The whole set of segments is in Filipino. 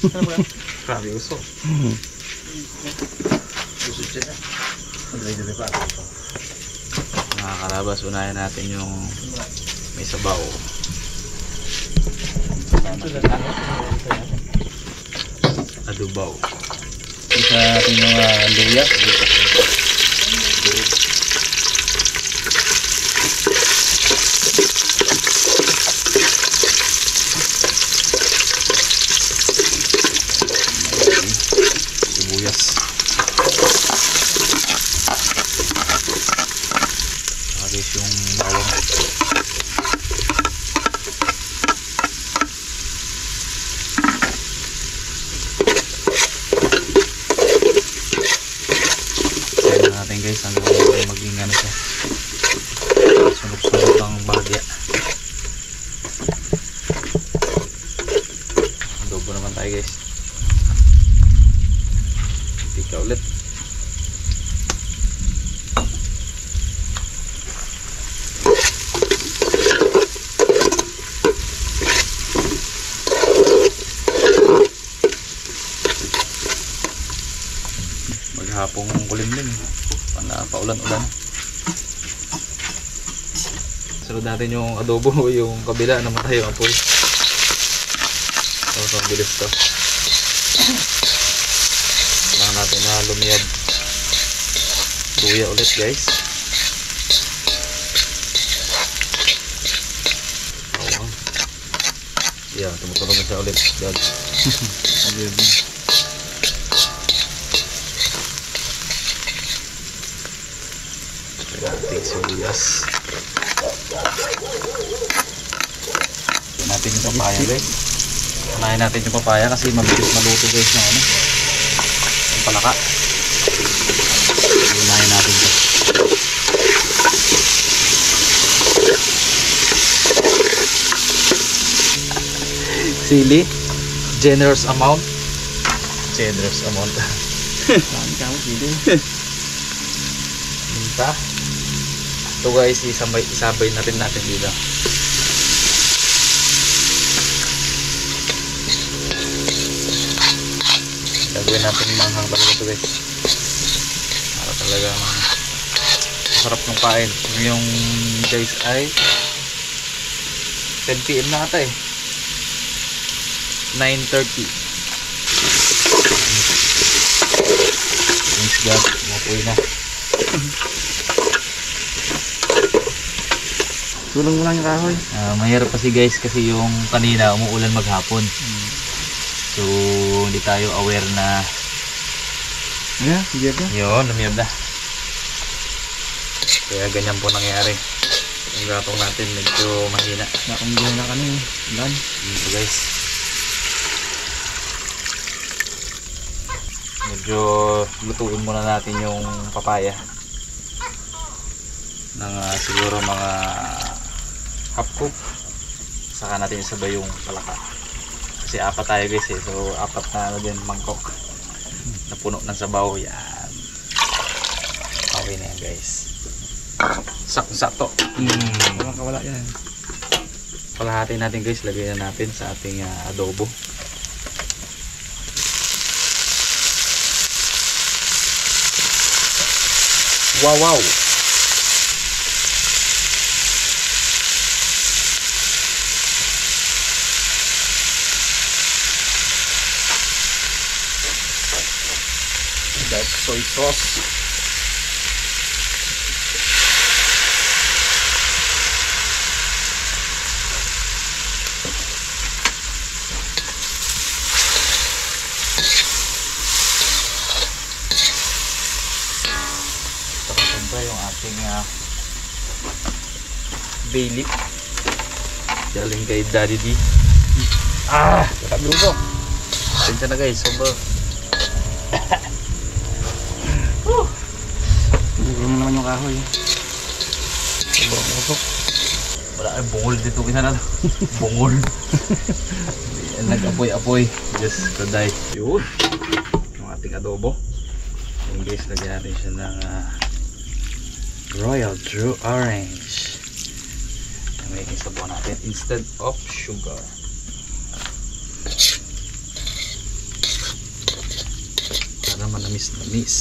Grabe usok. Usok siya na. Mga karabas, unahin natin yung may sabaw. Adobaw. Isa natin yung luya. Sibuyas. Guys, yung bawang. Kaya natin guys hanggang maging ano siya, sunog-sunog ang bahagya. Adobo naman tayo guys. Tika ulit. Maghapong kulimlim, paulan-ulan. Sunod natin yung adobo, yung kabila namatay yung apoy. So bilis to. Kailangan natin na lumiyad. Luya ulit guys. Oh, yeah, tumutunog na siya ulit. Ating sibuyas. Natin yung papaya guys. Unahin natin yung papaya kasi mabilis maluto guys yung ano, yung palaka. Unahin natin ito. Sili, generous amount. Generous amount. Dami ka mo sili. Minta. Ito guys, isabay natin dito. Gagawin natin manghang talaga ito guys. Para talaga masarap ng kain. Yung guys ay 10 PM na ata eh. 9:30. Thanks God, mapoy na. Tulong mo lang yung kahoy. Mahirap kasi guys kasi yung kanina umuulan maghapon. So hindi tayo aware na lumiyab na. Yun, lumiyab na. Kaya ganyan po nangyari. Yung gatong natin medyo mahina. Nakungguhin na kami. Ulan. Dito guys. Medyo lutuin muna natin yung papaya. Ng siguro mga half cook. Saka natin isabay yung palaka. Kasi apat tayo guys eh. So apat na ano din mangkok. Napuno ng sabaw. Yan. Okay na yan guys. Sakto. Walang kawala yan. Kalahati natin guys. Lagay na natin sa ating adobo. Wow! That's soy sauce. Tapos siyempre yung ating bay leaf. Galing kay Daddy D. Nakagrupo. Tensya na guys, sobrang. Tulong mo naman yung kahoy. Sobrang usok. Wala ay bungol dito kisa na. Bungol. Nag-apoy-apoy. Just to die. Yun. Yung ating adobo. Yung guys, lagyan natin siya ng Royal True Orange. May sabaw natin instead of sugar. Manamis na miss.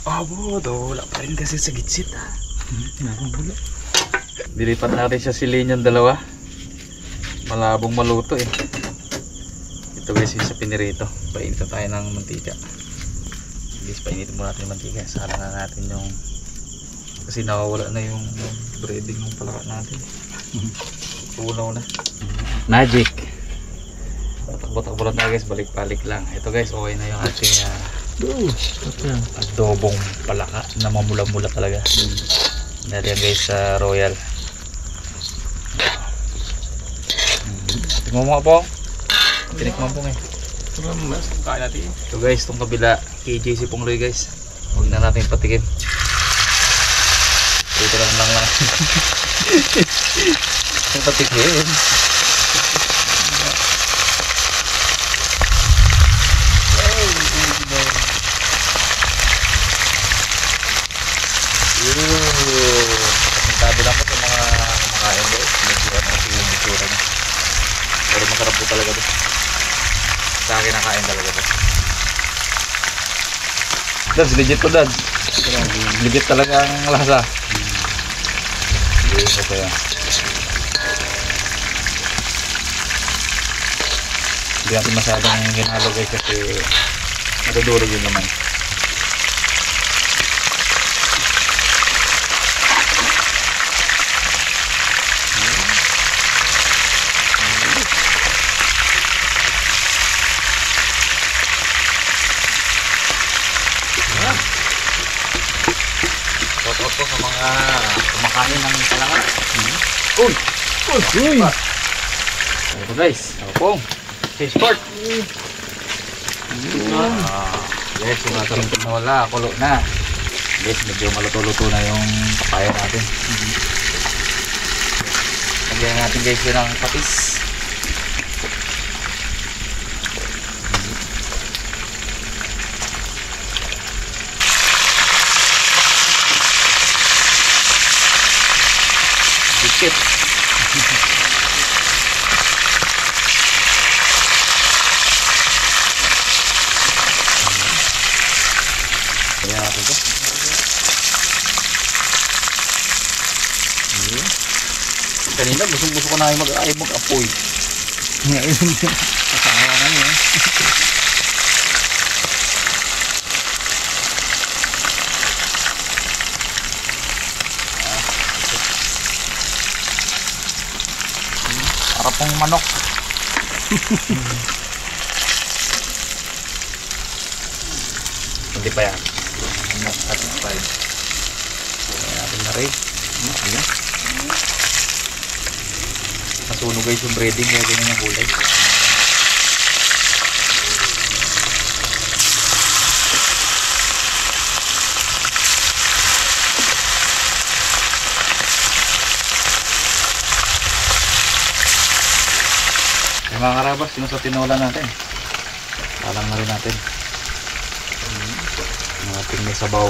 Abo, wala pa rin kasi sa gitsit ha. Nakabula. Dilipat natin siya silin yung dalawa. Malabong maluto eh. Ito guys yung sa pinirito. Painitan tayo ng mantika. Guys, painitin muna natin yung mantika. Sala na natin yung... Kasi nawawala na yung breading ng palaka natin. Tunaw na. Magic. Takbo-takbo lang tayo guys. Balik-balik lang. Ito guys, okay na yung ating adobong palaka na mamula-mula talaga. Dahil yan guys sa Royal. Tingnan mo nga po. Tinikman po nga eh. Kain natin. So guys, itong kabila KJC Pongloy guys. Huwag na natin patikim. Ito lang. Yung patikim. Sabi lang po sa mga kumakain guys. Medyo yung itsura niya. Pero masarap po talaga ito. Sa akin nakain talaga ito. Dads, legit to Dads. Legit talaga ang lasa. Legit po yan. Hindi natin masyadong hinalo guys kasi madudurog yun naman. Shoutout po sa mga kumakain ng palaka. Uy! Ito guys, pong fish part. Yes, yung ating tinola, kulo na. Guys, medyo maluto-luto na yung papaya natin. Lagyan natin guys yun ng patis. Biscuit. Kaya natin ito. Kanina busog-busog ko na yung mag-apoy. Ngayon din. Kasama na yun. Para pong manok. Hindi pa yan. Manok at fried. Kaya natin na rin. Ayan. Nasunog guys yung breading kaya ganyan yung kulay. Mga karabas, yung sa tinola natin. Alam na rin natin. Yung ating may sabaw.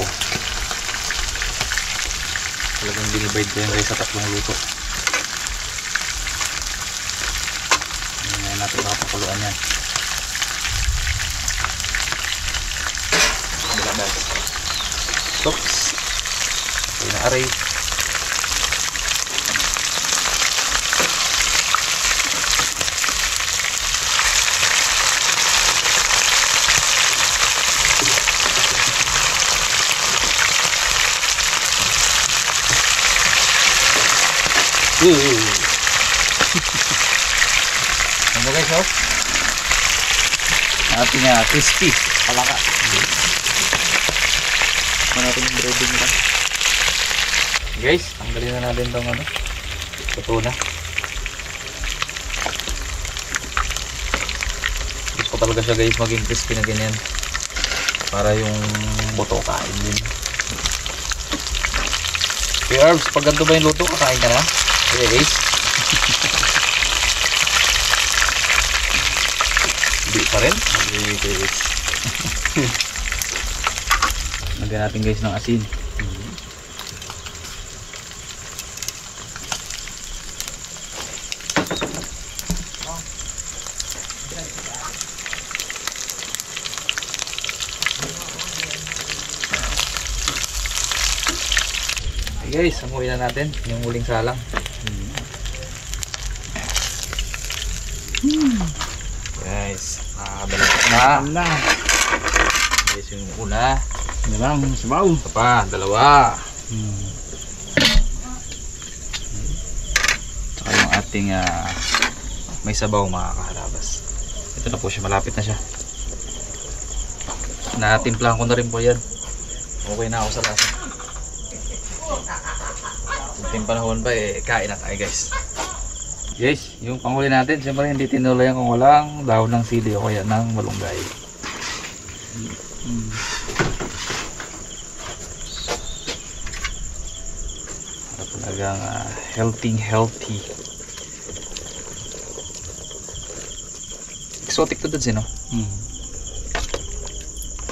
Talagang binibide ko yun guys sa tatlong luto. Ngayon natin makapakuluan yan. Oops. Okay na aray. Ano guys, oh? Ating crispy palaka. Natin yung breading lang. Guys, tanggalin na natin itong ano. Ito na. Gusto ko talaga siya guys maging crispy na ganyan. Para yung buto kain din. Kuya Herbs, pag ganito ba yung luto, kakain ka na? Okay guys. Hindi pa rin. Okay guys. Lagyan natin guys ng asin. Okay guys, amuin na natin yung huling salang. Guys, dalawa na. Wala. Guys, yung una. Ano lang, sabaw. Ito pa, dalawa. Tsaka yung ating may sabaw mga kaharabas. Ito na po siya, malapit na siya. Natimplahan ko na rin po yan. Okay na ako sa lasa. Kunting panahon pa kain na tayo guys. Guys, yung panghuli natin, siyempre hindi tinulayan kung walang dahon ng sili o kaya ng malunggay. Para talagang healthy. Exotic to din no?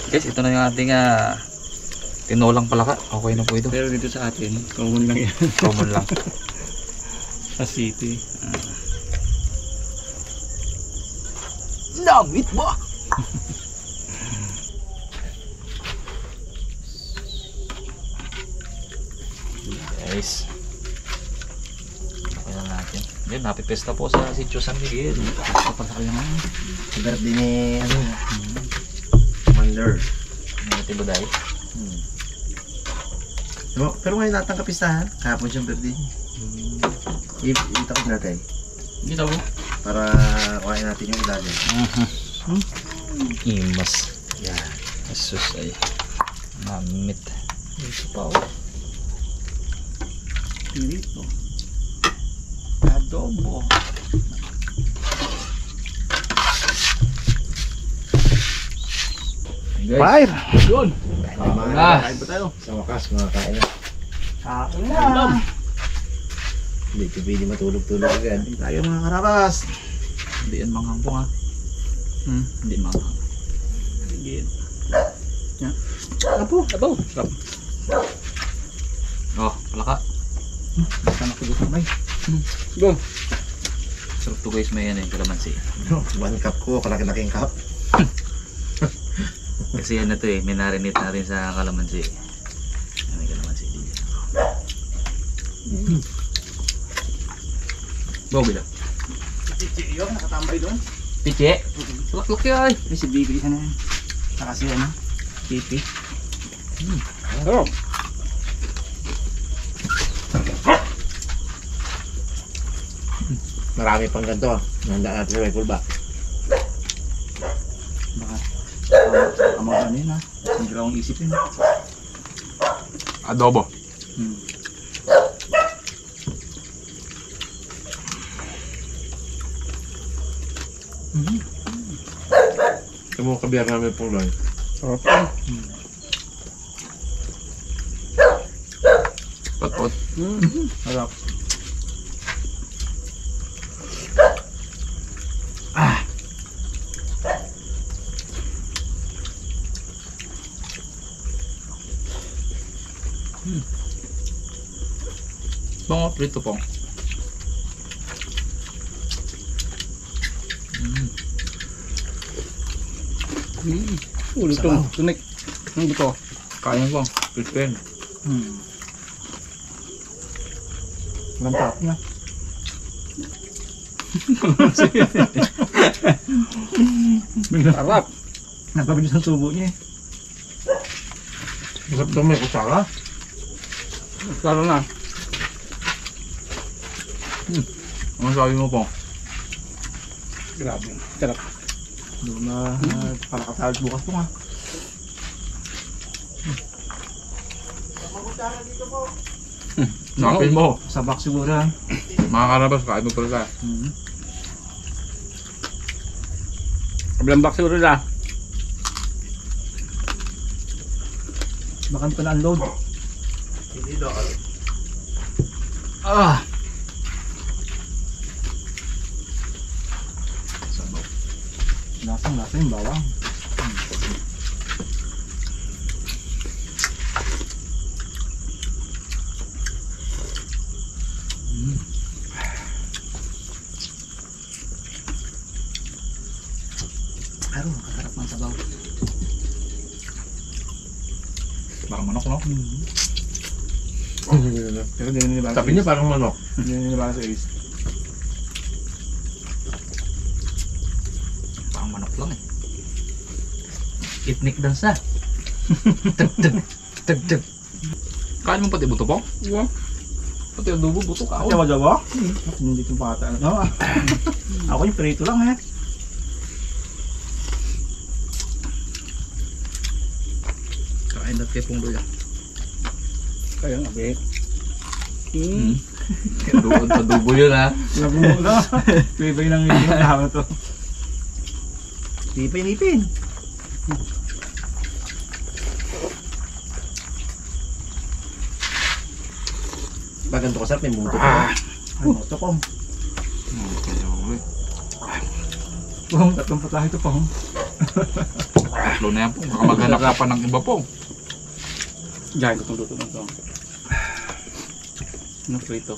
Guys, ito na yung ating tinolang palaka. Okay na po ito. Pero dito sa atin, common lang yan. Common lang. Sa city. Namit ba? Guys. Okay na natin. Yan, happy pesta po sa Sitio San Miguel. Kapag sa kanya nga. Birthday ni Commander. Nangyati ba dahil? Pero ngayon natang kapistahan. Kahapon siyang birthday. Itakot natin. Dito mo. Para kuhain natin yung ilalim. Imas. Yan. Asus ay. Namit. Ito pa o. Pirito. Adobo. Guys. Yun. Kain pa tayo. Sa wakas mga kain na. Kain na. Hindi ka pwede matulog-tulog agad. Tayo mga karabas. Hindi yan manghang ha. Hindi manghang. Sige. Yan. Apo. Sarap. Oh, palaka. Basta nakulo kamay. Go. Sarap to guys, may yan kalamansi. 1 cup ko, kalaki-laking cup. Kasi yan na to may narinit na rin sa kalamansi. May kalamansi din. Bobi lang. Chichi yun, nakatambay doon. Piche. Laki ay. May si Bibi sana yan. Saka si ano, Pipi. Oh. Marami pang ganito. Nandaan natin sa rifle ba? Baka ang mga ano yun ha. Hindi lang akong isipin. Adobo. Ito mo kabiyar namin pong loy. Sarap. Pot-pot. Sarap. Bango, prito pong. Ulit itong tunik. Ang buto. Kain mo pong. Crispin. Lantap niya. Sarap. Napabilis ang subo niya eh. Masarap daw may kusara. Lalo na. Ano sabi mo pong? Grabe. Sarap. Doon na palakasalit bukas po nga. Nakapin mo. Sabak siguro yan. Mga karabas, kain mo pala. Kabilang box siguro na. Baka pa na-unload. Hindi daw. Ah! Lasang-lasa yung bawang. Aro, nakasarap ng sabaw. Parang manok, no? Pero hindi nila Sabi niya parang manok. Hindi nila sa Ace. Parang manok lang eh. Ethnic dance na. Tag-tag. Tag-tag. Kain mo pati buto po? Diba? Pati adobo, buto ka. Kaya ba? Hindi kong pata. No? Ako yung prito lang eh. Kain na kay Pungloy ah. Kaya nga, bet. Adobo yun ah. Nabuo na. Pwede nang hindi na to. Lipin. Baganto ka sarap, may muto ka. Ano, ito pong. Pong, tatlong patahe ito pong. Tatlo na yan po. Baka maghanap ka pa ng iba po. Gaya ko itong luto ng ito. Ano prito?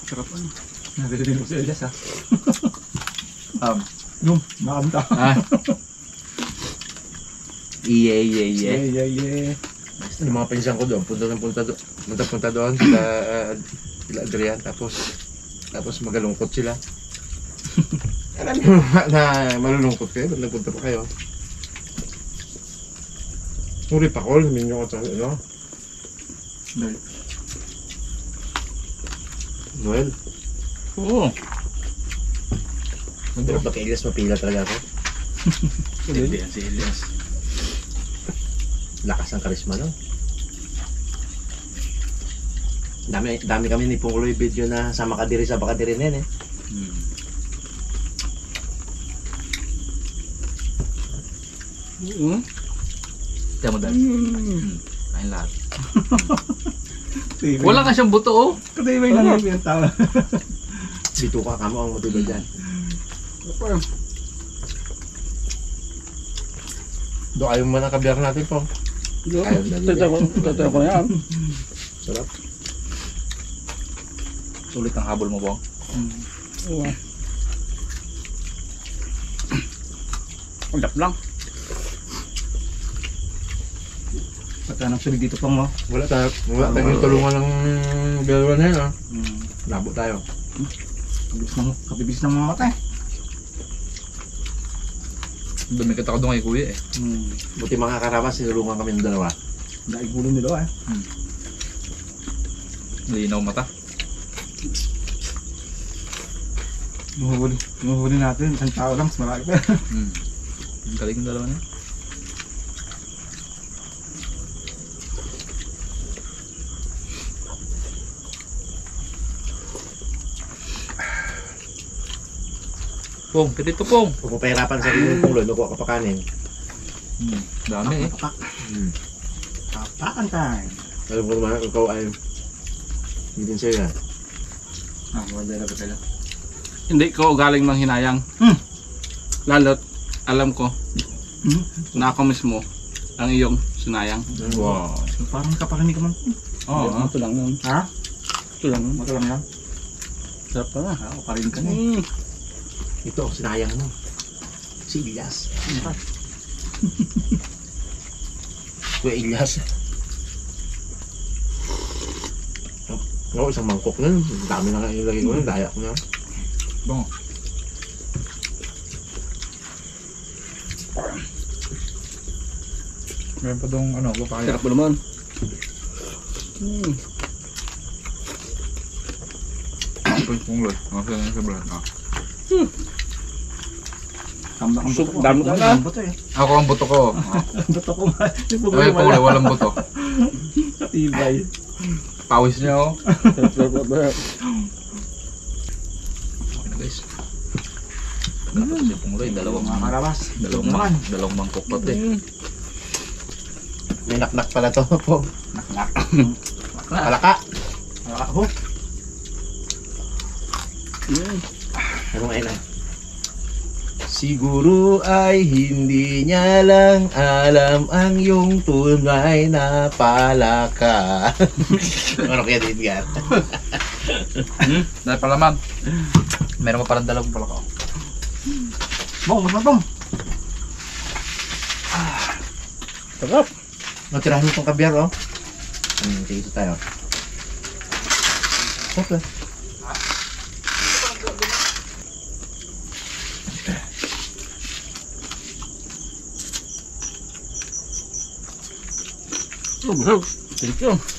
Sarap ano. Nagalitin ko si Elias ha. Yung, makamta. Yeah. Yung mga pinsan ko doon, punta doon sila Adrian, tapos magalungkot sila. Alam niyo na malulungkot kayo, ba't nagpunta pa kayo? Uri pa call, hindi nyo ko sa ano? Noel? Oo. Pero pag Elias mapila talaga ako. Hindi yan si Elias. Lakas ng karisma no? Dami kami ni Pungloy video na sama ka diri sa baka diri nen eh. Tiyan mo dahil. Kain lahat. Wala Wala ka siyang buto oh. katibay lang yung tao. Dito ka kamo ang matulog dyan. Do ayaw mo na kabiyak natin po. Tata ko na yan. Sarap. Sulit ang habol mo po. Oo. Ulap lang. Pagka nang sulit dito pang mo. Wala tayong tulungan ng dalawa na yun ah. Labo tayo. Kapibis ng mga mata eh. Dumi kita ka doon kay kuya eh. Buti mga karabas, sinulungan kami ng dalawa. Dahil gulo nila eh. Linaw mata. Muhuli natin, isang tao lang, mas marami pa. Galing yung dalawa niya. Pong, dito Pong. Kung mapahirapan sa rin yung Pungloy, nakuha ka pa kanin. Dami eh. Papakan tayo. Alam mo naman, ikaw ay hindi din sa'yo yan. Madala ba sila? Hindi ko galing mang hinayang. Lalo't alam ko na ako mismo ang iyong sinayang. Wow. Parang kaparinig ka man. Oo. Ito lang yun. Ha? Ito lang yun. Ito lang yan. Sarap pa na. Ako pa rin ka na. Ito, sinayang mo. Si Elias. Kuya Elias. Oo, isang mangkok na. Dami na nga ilagay ko na. Daya ko na. Bongo. Meron pa doon ano, papaya. Sarap mo naman. Ito yung Pungloy. Masaya na sa brand. Tambak ang buto ko. Dami ka na. Buto eh. Ako ang buto ko. Buto ko nga. Ay, Pungloy, walang buto. Katibay. Pawis niya oh. Sarap. Okay na guys. Tapos si Pungloy, dalawang Karabas. dalawang mangkok pati. May naknak pala to po. Naknak. Palaka. Ako. Ano nga yun? Siguro ay hindi niya lang alam ang iyong tunay na palaka. Ano kaya din yan? Dahil palaman. Meron pa parang dalawang palaka. Bong, mas matong. Sarap. Matirahan mo itong kabyar oh. Tigito tayo. Sarap na. Oh, busog. Thank you.